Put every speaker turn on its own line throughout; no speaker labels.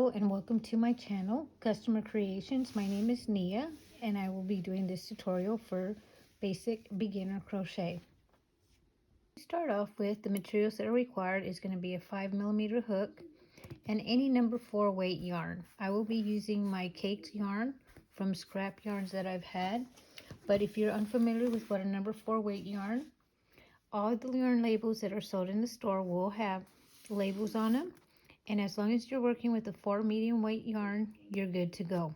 Hello and welcome to my channel, Customer Creations. My name is Nia and I will be doing this tutorial for Basic Beginner Crochet. To start off with, the materials that are required is going to be a 5mm hook and any number 4 weight yarn. I will be using my caked yarn from scrap yarns that I've had, but if you're unfamiliar with what a number 4 weight yarn, all the yarn labels that are sold in the store will have labels on them. And as long as you're working with a 4 medium weight yarn, you're good to go.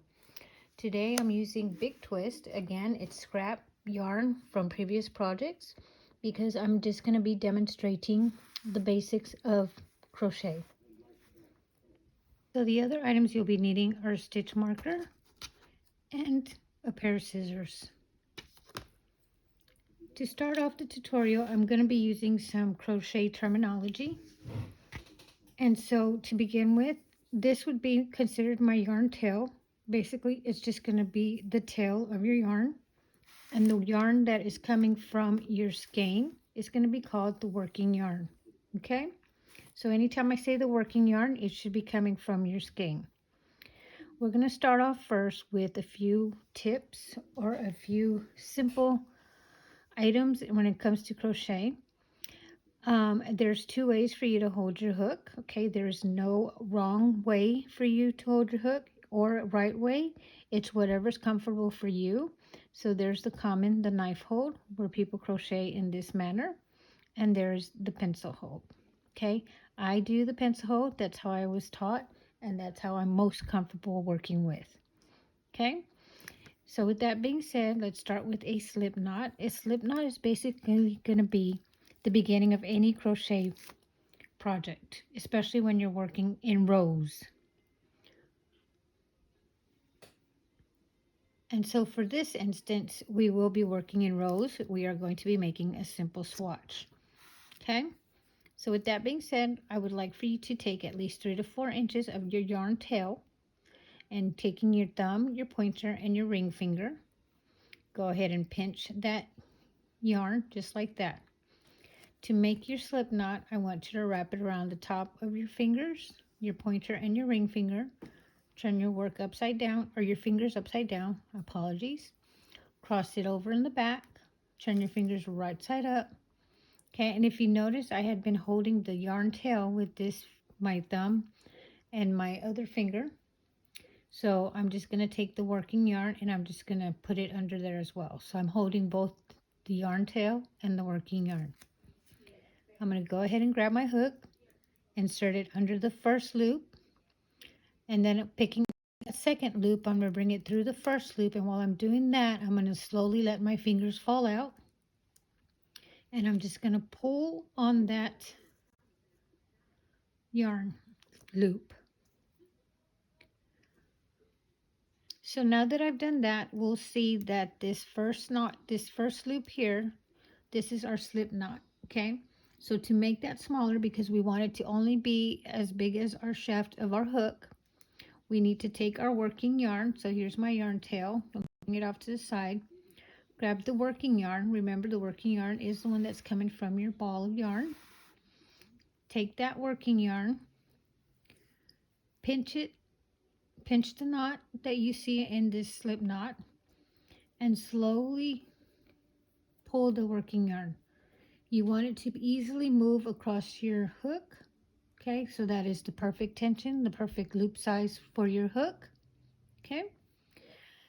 Today I'm using Big Twist. Again, it's scrap yarn from previous projects because I'm just going to be demonstrating the basics of crochet. So the other items you'll be needing are a stitch marker and a pair of scissors. To start off the tutorial, I'm going to be using some crochet terminology. And so to begin with, this would be considered my yarn tail. Basically, it's just going to be the tail of your yarn. And the yarn that is coming from your skein is going to be called the working yarn. Okay? So anytime I say the working yarn, it should be coming from your skein. We're going to start off first with a few tips or a few simple items when it comes to crochet. There's 2 ways for you to hold your hook. Okay, there's no wrong way for you to hold your hook or right way. It's whatever's comfortable for you. So there's the knife hold, where people crochet in this manner, and there's the pencil hold. Okay, I do the pencil hold. That's how I was taught, and that's how I'm most comfortable working with. Okay, so with that being said, let's start with a slip knot. A slip knot is basically going to be the beginning of any crochet project, especially when you're working in rows. And so for this instance, we will be working in rows. We are going to be making a simple swatch. Okay, so with that being said, I would like for you to take at least 3 to 4 inches of your yarn tail and taking your thumb, your pointer, and your ring finger, go ahead and pinch that yarn just like that. To make your slip knot, I want you to wrap it around the top of your fingers, your pointer and your ring finger. Turn your work upside down, or your fingers upside down, apologies. Cross it over in the back. Turn your fingers right side up. Okay, and if you notice, I had been holding the yarn tail with this, my thumb and my other finger. So I'm just going to take the working yarn and I'm just going to put it under there as well. So I'm holding both the yarn tail and the working yarn. I'm going to go ahead and grab my hook, insert it under the first loop, and then picking a second loop, I'm going to bring it through the first loop. And while I'm doing that, I'm going to slowly let my fingers fall out, and I'm just going to pull on that yarn loop. So now that I've done that, we'll see that this first knot, this first loop here, this is our slip knot. Okay, so to make that smaller, because we want it to only be as big as our shaft of our hook, we need to take our working yarn. So here's my yarn tail. I'm bring it off to the side. Grab the working yarn. Remember, the working yarn is the one that's coming from your ball of yarn. Take that working yarn, pinch it, pinch the knot that you see in this slip knot, and slowly pull the working yarn. You want it to easily move across your hook. Okay, so that is the perfect tension, the perfect loop size for your hook. Okay,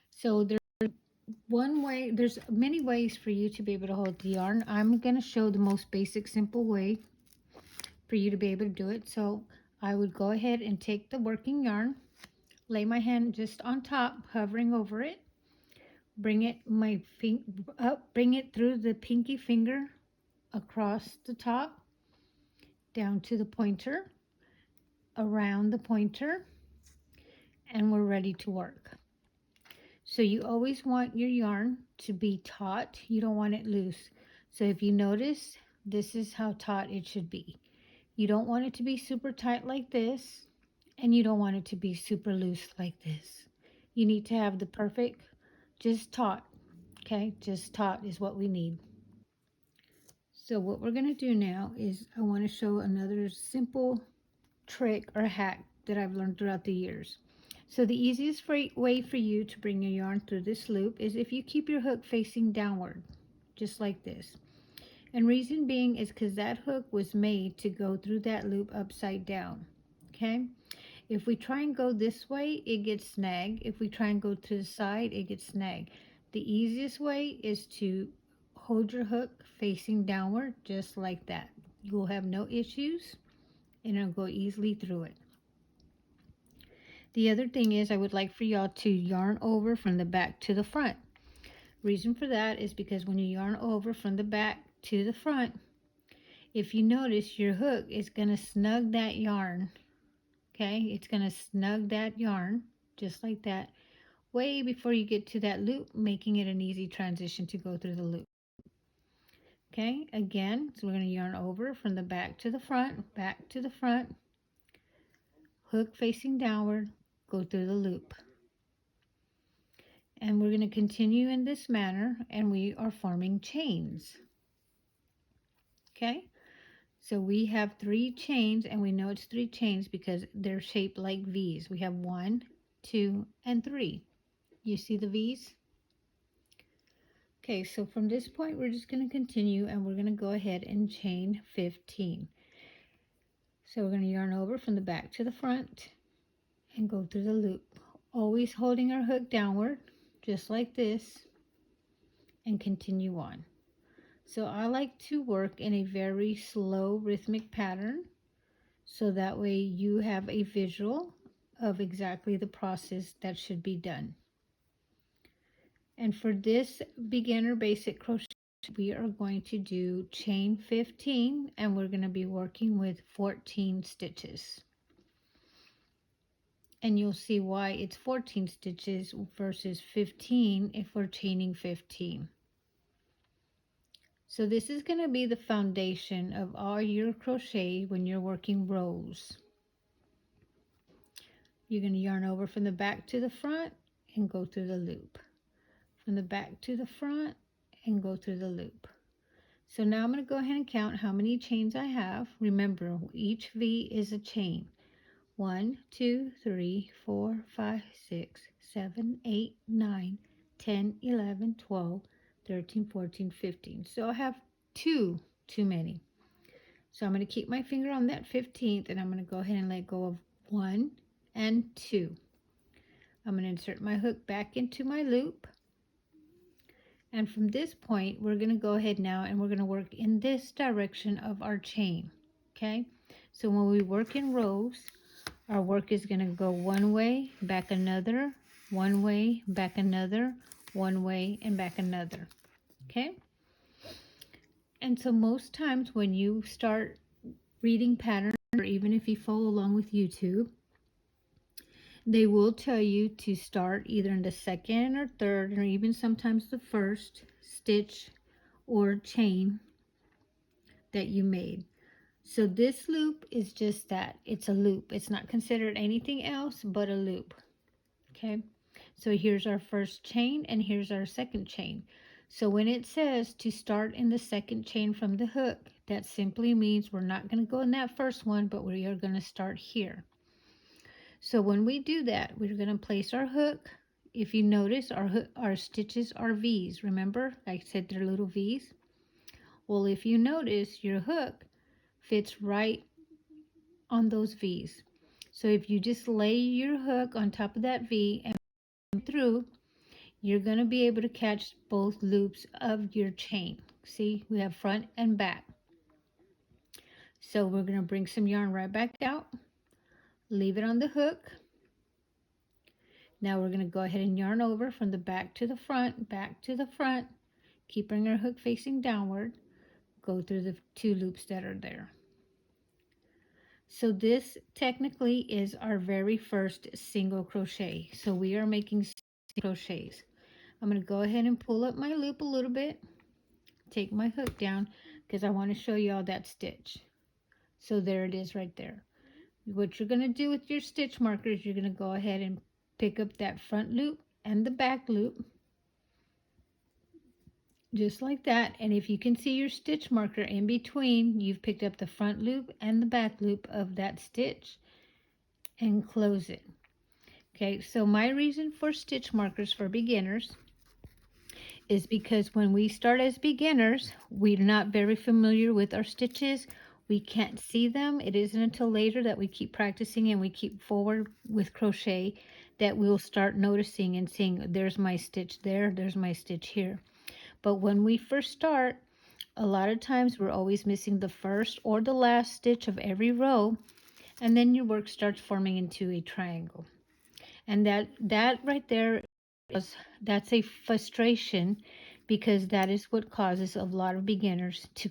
so there's many ways for you to be able to hold the yarn. I'm going to show the most basic, simple way for you to be able to do it. So I would go ahead and take the working yarn, lay my hand just on top, hovering over it, bring it bring it through the pinky finger across the top, down to the pointer, around the pointer, and we're ready to work. So you always want your yarn to be taut. You don't want it loose. So if you notice, this is how taut it should be. You don't want it to be super tight like this, and you don't want it to be super loose like this. You need to have the perfect, just taut. Okay, just taut is what we need. So what we're going to do now is I want to show another simple trick or hack that I've learned throughout the years. So the easiest way for you to bring your yarn through this loop is if you keep your hook facing downward, just like this. And reason being is because that hook was made to go through that loop upside down. Okay? If we try and go this way, it gets snagged. If we try and go to the side, it gets snagged. The easiest way is to hold your hook facing downward, just like that. You will have no issues and it'll go easily through it. The other thing is I would like for y'all to yarn over from the back to the front. Reason for that is because when you yarn over from the back to the front, if you notice, your hook is going to snug that yarn. Okay, it's going to snug that yarn just like that way before you get to that loop, making it an easy transition to go through the loop. Okay, again, so we're going to yarn over from the back to the front, hook facing downward, go through the loop. And we're going to continue in this manner, and we are forming chains. Okay, so we have 3 chains, and we know it's 3 chains because they're shaped like V's. We have 1, 2, and 3. You see the V's? Okay, so from this point, we're just going to continue, and we're going to go ahead and chain 15. So we're going to yarn over from the back to the front and go through the loop, always holding our hook downward, just like this, and continue on. So I like to work in a very slow rhythmic pattern, so that way you have a visual of exactly the process that should be done. And for this beginner basic crochet, we are going to do chain 15, and we're going to be working with 14 stitches. And you'll see why it's 14 stitches versus 15 if we're chaining 15. So this is going to be the foundation of all your crochet when you're working rows. You're going to yarn over from the back to the front and go through the loop. From the back to the front and go through the loop. So now I'm going to go ahead and count how many chains I have. Remember, each V is a chain. 1, 2, 3, 4, 5, 6, 7, 8, 9, 10, 11, 12, 13, 14, 15. So I have 2 too many. So I'm going to keep my finger on that 15th, and I'm going to go ahead and let go of 1 and 2. I'm going to insert my hook back into my loop. And from this point, we're going to go ahead now and we're going to work in this direction of our chain. Okay? So when we work in rows, our work is going to go one way, back another, one way, back another, one way, and back another. Okay? And so most times when you start reading patterns, or even if you follow along with YouTube, they will tell you to start either in the second or third, or even sometimes the first stitch or chain that you made. So this loop is just that. It's a loop. It's not considered anything else but a loop. Okay, so here's our first chain and here's our second chain. So when it says to start in the second chain from the hook, that simply means we're not going to go in that first one, but we are going to start here. So when we do that, we're going to place our hook. If you notice, our stitches are V's. Remember, I said they're little V's. Well, if you notice, your hook fits right on those V's. So if you just lay your hook on top of that V and through, you're going to be able to catch both loops of your chain. See, we have front and back. So we're going to bring some yarn right back out. Leave it on the hook. Now we're going to go ahead and yarn over from the back to the front, keeping our hook facing downward. Go through the 2 loops that are there. So this technically is our very first single crochet. So we are making crochets. I'm going to go ahead and pull up my loop a little bit, take my hook down because I want to show you all that stitch. So there it is right there. What you're going to do with your stitch markers, you're going to go ahead and pick up that front loop and the back loop, just like that. And if you can see your stitch marker in between, you've picked up the front loop and the back loop of that stitch. and close it. Okay, so my reason for stitch markers for beginners is because when we start as beginners, we're not very familiar with our stitches. We can't see them. It isn't until later that we keep practicing and we keep forward with crochet that we'll start noticing and seeing, there's my stitch there, there's my stitch here. But when we first start, a lot of times we're always missing the first or the last stitch of every row, and then your work starts forming into a triangle. And that right there, that's a frustration, because that is what causes a lot of beginners to